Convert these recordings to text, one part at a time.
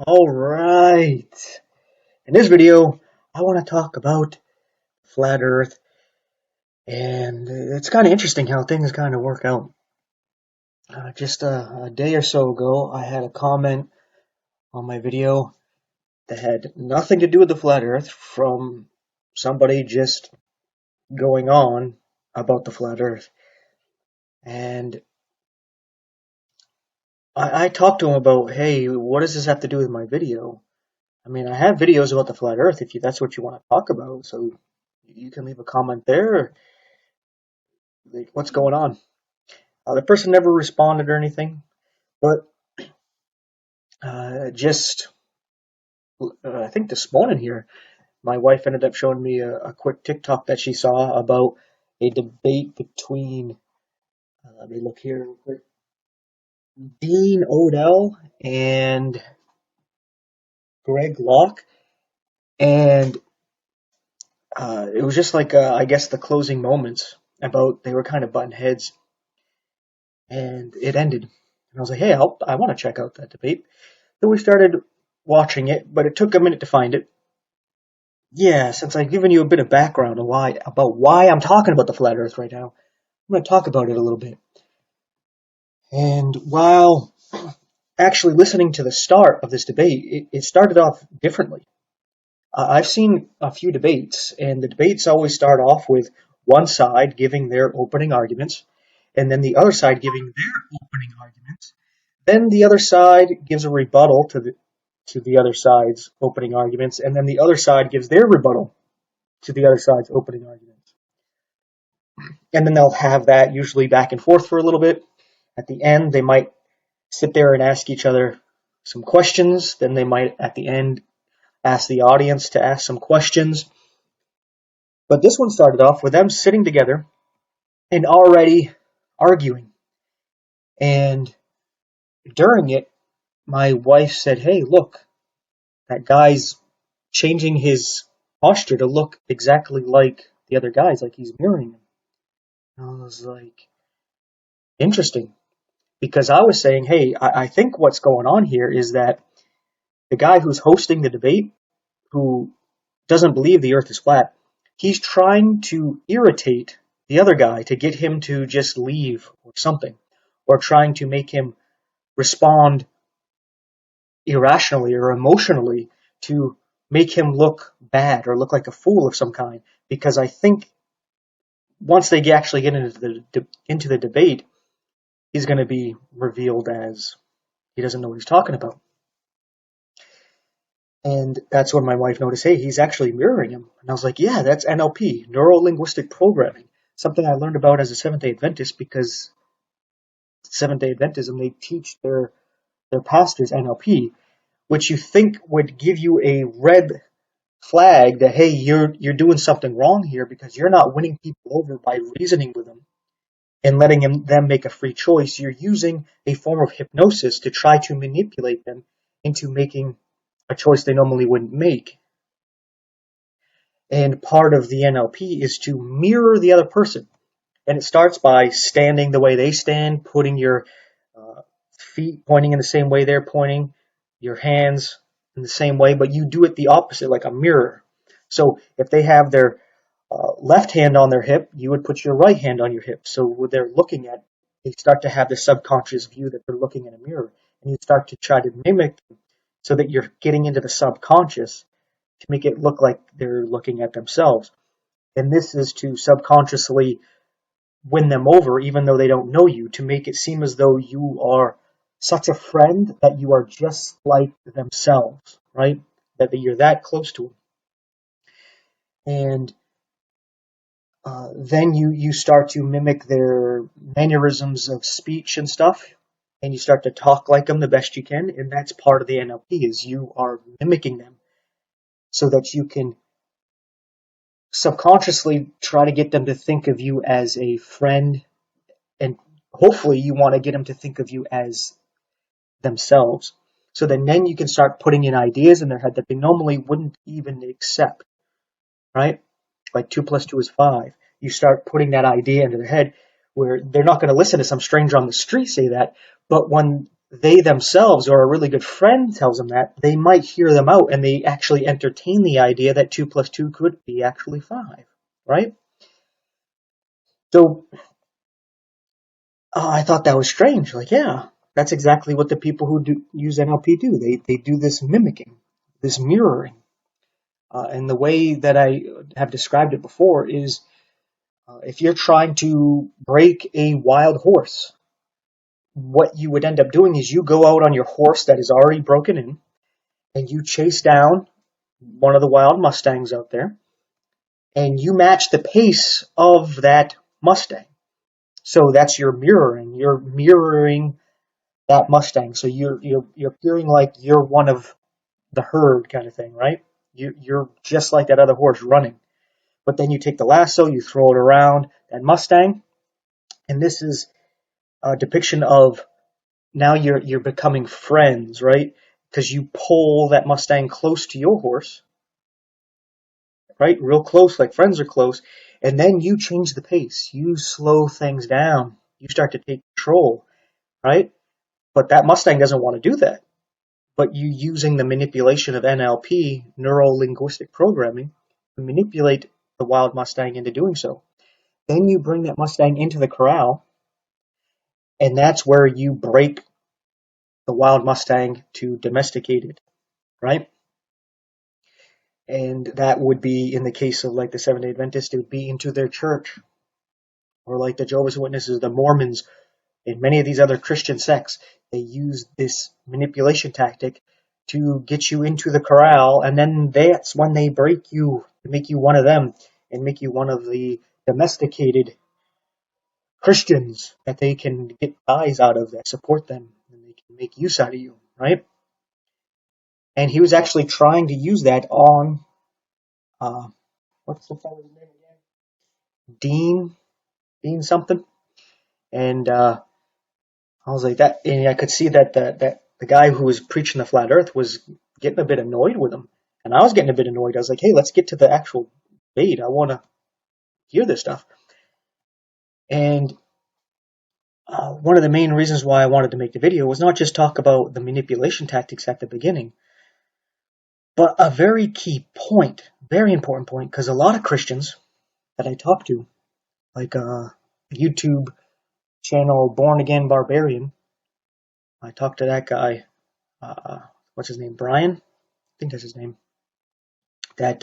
Alright, in this video, I want to talk about flat earth, and it's kind of interesting how things kind of work out. Just a day or so ago, I had a comment on my video that had nothing to do with the flat earth from somebody just going on about the flat earth. And I talked to him about, hey, what does this have to do with my video? I mean, I have videos about the flat earth if that's what you want to talk about, so you can leave a comment there. Like, what's going on? The person never responded or anything, but just I think this morning here, my wife ended up showing me a quick TikTok that she saw about a debate between, let me look here real quick, Dean Odell and Greg Locke, and it was just like I guess the closing moments about they were kind of butting heads, and it ended. And I was like, hey, I want to check out that debate. So we started watching it, but it took a minute to find it. Yeah, since I've given you a bit of background on about why I'm talking about the flat Earth right now, I'm going to talk about it a little bit. And while actually listening to the start of this debate, it started off differently. I've seen a few debates, and the debates always start off with one side giving their opening arguments, and then the other side giving their opening arguments. Then the other side gives a rebuttal to the other side's opening arguments, and then the other side gives their rebuttal to the other side's opening arguments. And then they'll have that usually back and forth for a little bit. At the end, they might sit there and ask each other some questions. Then they might, at the end, ask the audience to ask some questions. But this one started off with them sitting together and already arguing. And during it, my wife said, hey, look, that guy's changing his posture to look exactly like the other guys, like he's mirroring them. And I was like, interesting. Because I was saying, hey, I think what's going on here is that the guy who's hosting the debate, who doesn't believe the earth is flat, he's trying to irritate the other guy to get him to just leave or something, or trying to make him respond irrationally or emotionally to make him look bad or look like a fool of some kind. Because I think once they actually get into the debate, he's going to be revealed as he doesn't know what he's talking about. And that's when my wife noticed, hey, he's actually mirroring him. And I was like, yeah, that's NLP, neuro-linguistic programming, something I learned about as a Seventh-day Adventist because Seventh-day Adventism, they teach their pastors NLP, which you think would give you a red flag that, hey, you're doing something wrong here because you're not winning people over by reasoning with them and letting them make a free choice. You're using a form of hypnosis to try to manipulate them into making a choice they normally wouldn't make. And part of the NLP is to mirror the other person. And it starts by standing the way they stand, putting your feet pointing in the same way they're pointing, your hands in the same way, but you do it the opposite, like a mirror. So if they have their left hand on their hip, you would put your right hand on your hip. So when they're looking at, they start to have the subconscious view that they're looking in a mirror. And you start to try to mimic them so that you're getting into the subconscious to make it look like they're looking at themselves. And this is to subconsciously win them over, even though they don't know you, to make it seem as though you are such a friend that you are just like themselves, right? That you're that close to them. And then you start to mimic their mannerisms of speech and stuff, and you start to talk like them the best you can, and that's part of the NLP, is you are mimicking them so that you can subconsciously try to get them to think of you as a friend, and hopefully you want to get them to think of you as themselves. So then you can start putting in ideas in their head that they normally wouldn't even accept, right? Like 2 plus 2 is 5. You start putting that idea into their head where they're not going to listen to some stranger on the street say that, but when they themselves or a really good friend tells them that, they might hear them out and they actually entertain the idea that 2 plus 2 could be actually 5, right? So I thought that was strange. Like, yeah, that's exactly what the people who use NLP do. They do this mimicking, this mirroring. And the way that I have described it before is if you're trying to break a wild horse, what you would end up doing is you go out on your horse that is already broken in and you chase down one of the wild Mustangs out there and you match the pace of that Mustang. So that's your mirroring. You're mirroring that Mustang. So you're appearing like you're one of the herd kind of thing, right? You're just like that other horse running. But then you take the lasso, you throw it around that Mustang, and this is a depiction of now you're becoming friends, right? Because you pull that Mustang close to your horse, right? Real close, like friends are close, and then you change the pace. You slow things down. You start to take control, right? But that Mustang doesn't want to do that. But you using the manipulation of NLP, neuro-linguistic programming, to manipulate the wild Mustang into doing so. Then you bring that Mustang into the corral, and that's where you break the wild Mustang to domesticate it, right? And that would be, in the case of like the Seventh-day Adventists, it would be into their church, or like the Jehovah's Witnesses, the Mormons, and many of these other Christian sects. They use this manipulation tactic to get you into the corral, and then that's when they break you to make you one of them and make you one of the domesticated Christians that they can get guys out of that support them and they can make use out of you, right? And he was actually trying to use that on what's the fellow's name again? Dean something. And I was like that, and I could see that the guy who was preaching the flat Earth was getting a bit annoyed with him, and I was getting a bit annoyed. I was like, hey, let's get to the actual debate. I want to hear this stuff. And one of the main reasons why I wanted to make the video was not just talk about the manipulation tactics at the beginning, but a very key point, very important point, because a lot of Christians that I talk to, like YouTube channel Born Again Barbarian, I talked to that guy, what's his name, Brian? I think that's his name. That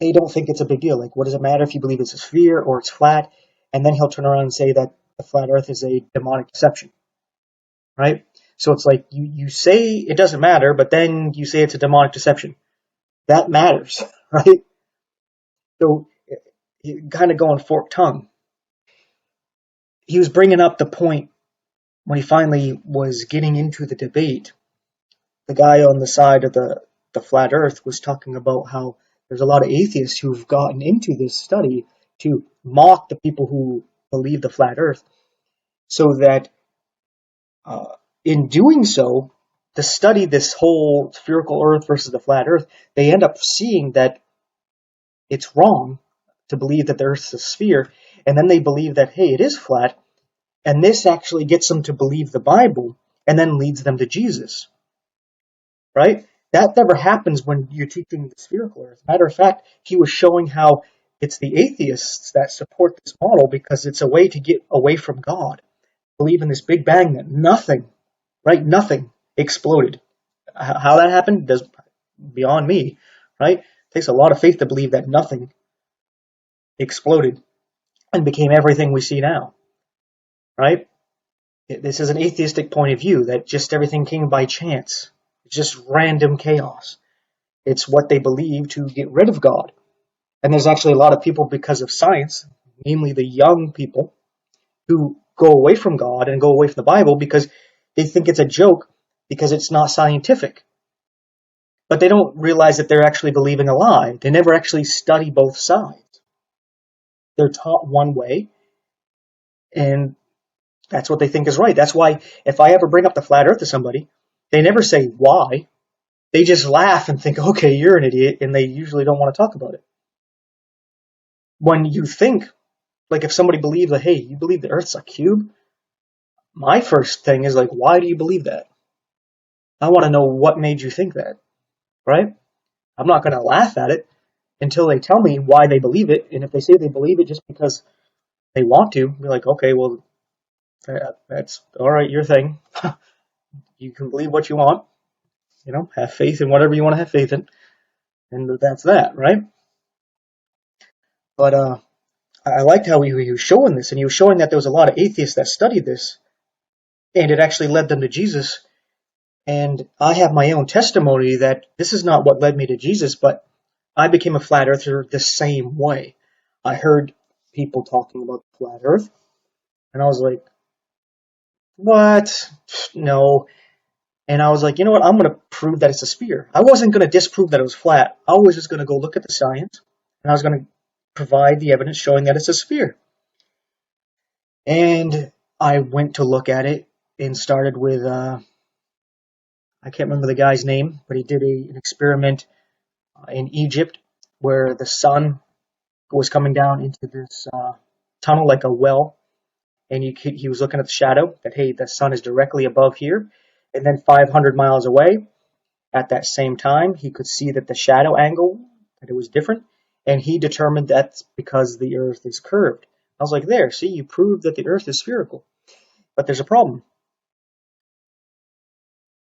they don't think it's a big deal. Like, what does it matter if you believe it's a sphere or it's flat? And then he'll turn around and say that the flat Earth is a demonic deception, right? So it's like you say it doesn't matter, but then you say it's a demonic deception. That matters, right? So you kind of going forked tongue. He was bringing up the point when he finally was getting into the debate. The guy on the side of the flat Earth was talking about how there's a lot of atheists who've gotten into this study to mock the people who believe the flat Earth, so that in doing so, to study this whole spherical Earth versus the flat Earth, they end up seeing that it's wrong to believe that the Earth's a sphere, and then they believe that, hey, it is flat, and this actually gets them to believe the Bible, and then leads them to Jesus, right? That never happens when you're teaching the spherical Earth. Matter of fact, he was showing how it's the atheists that support this model because it's a way to get away from God. Believe in this Big Bang that nothing, right? Nothing exploded. How that happened is beyond me, right? It takes a lot of faith to believe that nothing exploded and became everything we see now, right? This is an atheistic point of view that just everything came by chance. It's just random chaos. It's what they believe to get rid of God. And there's actually a lot of people, because of science, namely the young people, who go away from God and go away from the Bible because they think it's a joke because it's not scientific. But they don't realize that they're actually believing a lie. They never actually study both sides. They're taught one way, and that's what they think is right. That's why if I ever bring up the flat Earth to somebody, they never say why. They just laugh and think, okay, you're an idiot, and they usually don't want to talk about it. When you think, like if somebody believes that, hey, you believe the Earth's a cube? my first thing is like, why do you believe that? I want to know what made you think that, right? I'm not going to laugh at it until they tell me why they believe it. And if they say they believe it just because they want to, be like, okay, well, that's all right, your thing. You can believe what you want, have faith in whatever you want to have faith in, and that's that, right? But I liked how he was showing this, and he was showing that there was a lot of atheists that studied this, and it actually led them to Jesus. And I have my own testimony that this is not what led me to Jesus, but I became a flat earther the same way. I heard people talking about the flat earth, and I was like, what? No. And I was like, you know what? I'm going to prove that it's a sphere. I wasn't going to disprove that it was flat. I was just going to go look at the science, and I was going to provide the evidence showing that it's a sphere. And I went to look at it and started with, I can't remember the guy's name, but he did an experiment in Egypt where the sun was coming down into this tunnel like a well, and he was looking at the shadow that, hey, the sun is directly above here, and then 500 miles away at that same time, he could see that the shadow angle, that it was different, and he determined that's because the earth is curved. I was like, there, see, you proved that the earth is spherical. But there's a problem.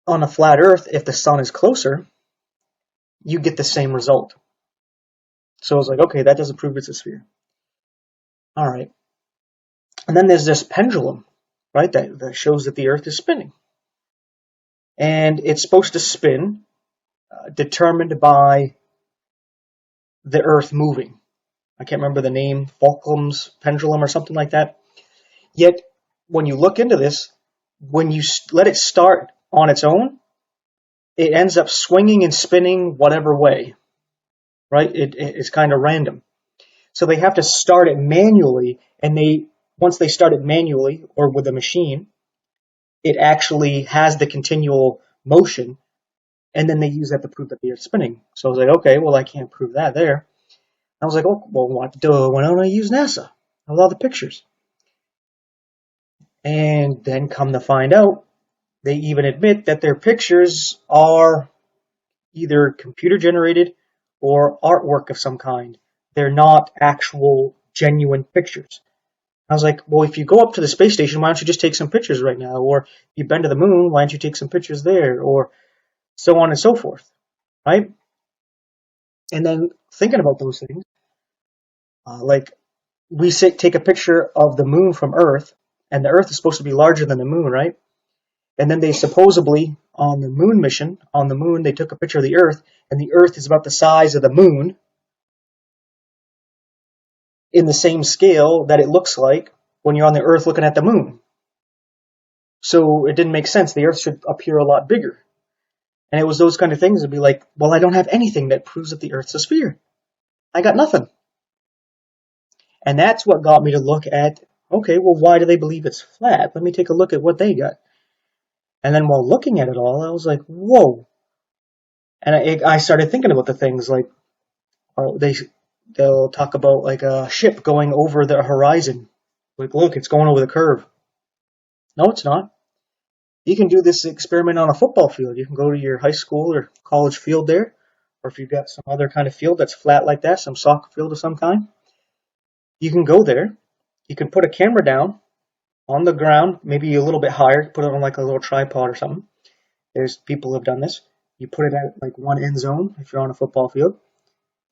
On a flat earth, if the sun is closer, you get the same result. So I was like, okay, that doesn't prove it's a sphere. All right. And then there's this pendulum, right, that shows that the earth is spinning. And it's supposed to spin determined by the earth moving. I can't remember the name, Fulcrum's pendulum or something like that. Yet, when you look into this, when you let it start on its own, it ends up swinging and spinning whatever way, right? It's kind of random. So they have to start it manually, and once they start it manually or with a machine, it actually has the continual motion, and then they use that to prove that the Earth's spinning. So I was like, okay, well, I can't prove that there. I was like, oh, well, why don't I use NASA? I have all the pictures. And then come to find out, they even admit that their pictures are either computer generated or artwork of some kind. They're not actual genuine pictures. I was like, well, if you go up to the space station, why don't you just take some pictures right now? Or if you've been to the moon, why don't you take some pictures there? Or so on and so forth, right? And then thinking about those things, like we take a picture of the moon from Earth, and the Earth is supposed to be larger than the moon, right? And then they supposedly, on the moon mission, on the moon, they took a picture of the Earth, and the Earth is about the size of the moon in the same scale that it looks like when you're on the Earth looking at the moon. So it didn't make sense. The Earth should appear a lot bigger. And it was those kind of things that'd be like, well, I don't have anything that proves that the Earth's a sphere. I got nothing. And that's what got me to look at, okay, well, why do they believe it's flat? Let me take a look at what they got. And then while looking at it all, I was like, whoa. And I started thinking about the things like, they'll talk about like a ship going over the horizon. Like, look, it's going over the curve. No, it's not. You can do this experiment on a football field. You can go to your high school or college field there, or if you've got some other kind of field that's flat like that, some soccer field of some kind, you can go there. You can put a camera down on the ground, maybe a little bit higher, put it on like a little tripod or something. There's people who have done this. You put it at like one end zone if you're on a football field,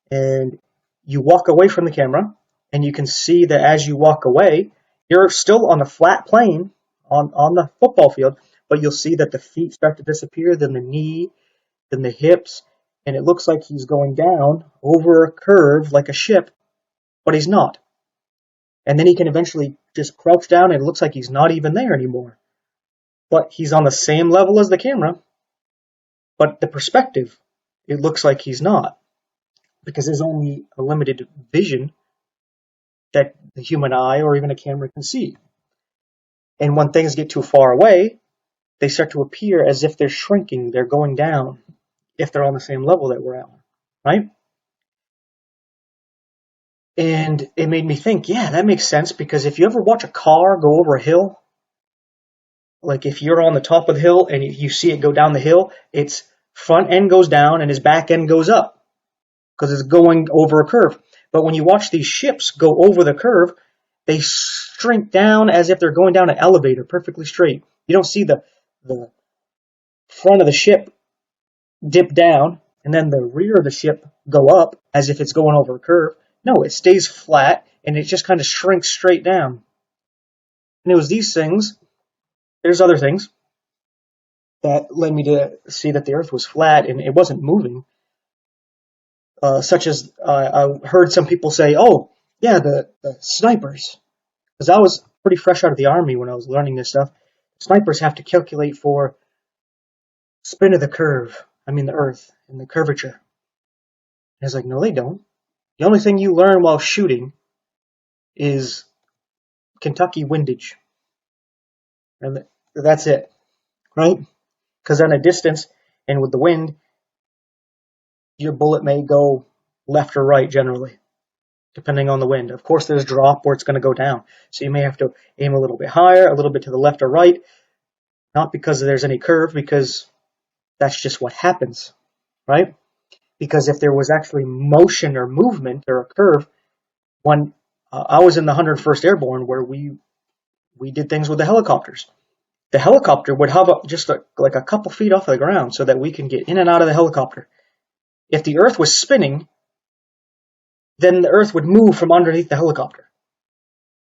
and you walk away from the camera, and you can see that as you walk away, you're still on the flat plane on the football field, but you'll see that the feet start to disappear, then the knee, then the hips, and it looks like he's going down over a curve like a ship, but he's not. And then he can eventually just crouch down and it looks like he's not even there anymore. But he's on the same level as the camera, but the perspective, it looks like he's not. Because there's only a limited vision that the human eye or even a camera can see. And when things get too far away, they start to appear as if they're shrinking, they're going down, if they're on the same level that we're at, right? And it made me think, yeah, that makes sense, because if you ever watch a car go over a hill, like if you're on the top of the hill and you see it go down the hill, its front end goes down and its back end goes up because it's going over a curve. But when you watch these ships go over the curve, they shrink down as if they're going down an elevator, perfectly straight. You don't see the front of the ship dip down and then the rear of the ship go up as if it's going over a curve. No, it stays flat and it just kind of shrinks straight down. And it was these things, there's other things, that led me to see that the earth was flat and it wasn't moving. Such as I heard some people say, oh, yeah, the snipers. Because I was pretty fresh out of the army when I was learning this stuff. Snipers have to calculate for spin of the earth, and the curvature. And I was like, no, they don't. The only thing you learn while shooting is Kentucky windage. And that's it, right? Because on a distance and with the wind, your bullet may go left or right generally, depending on the wind. Of course, there's drop where it's going to go down. So you may have to aim a little bit higher, a little bit to the left or right, not because there's any curve, because that's just what happens, right? Because if there was actually motion or movement or a curve, when I was in the 101st Airborne where we did things with the helicopters. The helicopter would hover just like a couple feet off the ground so that we can get in and out of the helicopter. If the earth was spinning, then the earth would move from underneath the helicopter.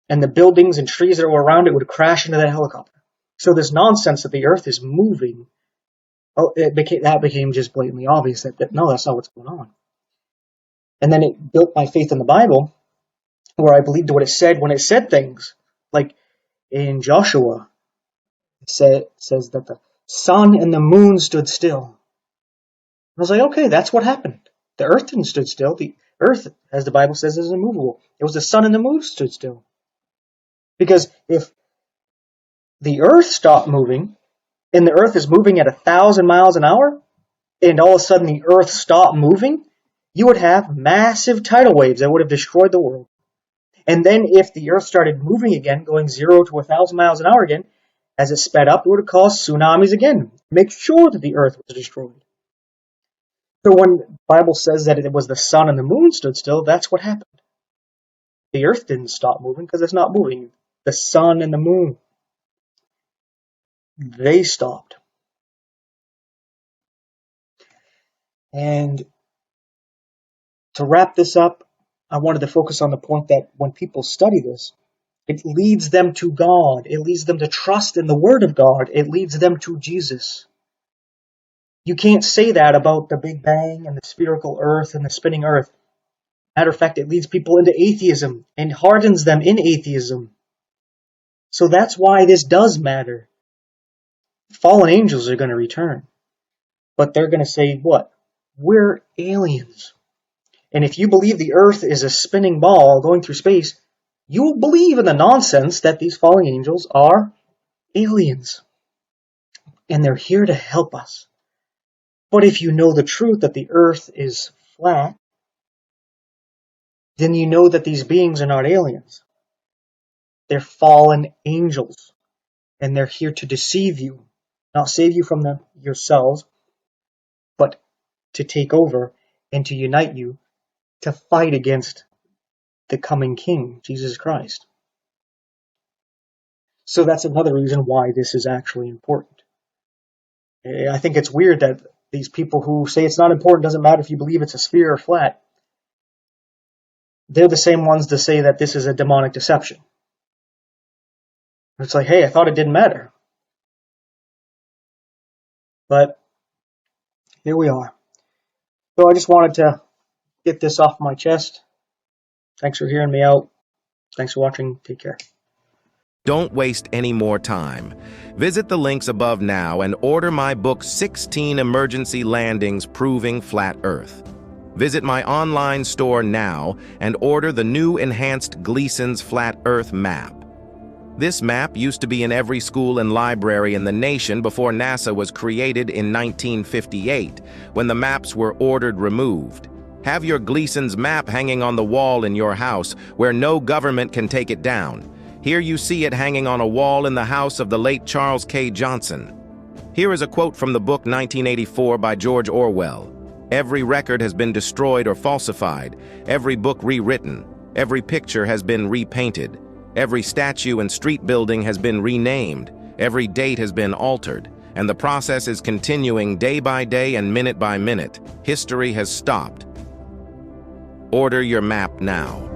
And the buildings and trees that were around it would crash into that helicopter. So this nonsense that the earth is moving, that became just blatantly obvious that no, that's not what's going on. And then it built my faith in the Bible, where I believed what it said when it said things. Like in Joshua, it says that the sun and the moon stood still. I was like, okay, that's what happened. The earth didn't stood still. The earth, as the Bible says, is immovable. It was the sun and the moon stood still. Because if the earth stopped moving, and the earth is moving at 1,000 miles an hour, and all of a sudden the earth stopped moving, you would have massive tidal waves that would have destroyed the world. And then if the earth started moving again, going 0 to 1,000 miles an hour again, as it sped up, it would have caused tsunamis again. Make sure that the earth was destroyed. So when the Bible says that it was the sun and the moon stood still, that's what happened. The earth didn't stop moving because it's not moving. The sun and the moon, they stopped. And to wrap this up, I wanted to focus on the point that when people study this, it leads them to God. It leads them to trust in the Word of God. It leads them to Jesus. You can't say that about the Big Bang and the spherical earth and the spinning earth. Matter of fact, it leads people into atheism and hardens them in atheism. So that's why this does matter. Fallen angels are going to return. But they're going to say, what? We're aliens. And if you believe the earth is a spinning ball going through space, you will believe in the nonsense that these fallen angels are aliens. And they're here to help us. But if you know the truth that the earth is flat, then you know that these beings are not aliens. They're fallen angels. And they're here to deceive you. Not save you from them yourselves, but to take over and to unite you to fight against the coming King, Jesus Christ. So that's another reason why this is actually important. I think it's weird that these people who say it's not important, doesn't matter if you believe it's a sphere or flat, they're the same ones to say that this is a demonic deception. It's like, hey, I thought it didn't matter. But here we are. So I just wanted to get this off my chest. Thanks for hearing me out. Thanks for watching. Take care. Don't waste any more time. Visit the links above now and order my book, 16 Emergency Landings Proving Flat Earth. Visit my online store now and order the new enhanced Gleason's Flat Earth map. This map used to be in every school and library in the nation before NASA was created in 1958, when the maps were ordered removed. Have your Gleason's map hanging on the wall in your house where no government can take it down. Here you see it hanging on a wall in the house of the late Charles K. Johnson. Here is a quote from the book 1984 by George Orwell. Every record has been destroyed or falsified, every book rewritten, every picture has been repainted, every statue and street building has been renamed, every date has been altered, and the process is continuing day by day and minute by minute. History has stopped. Order your map now.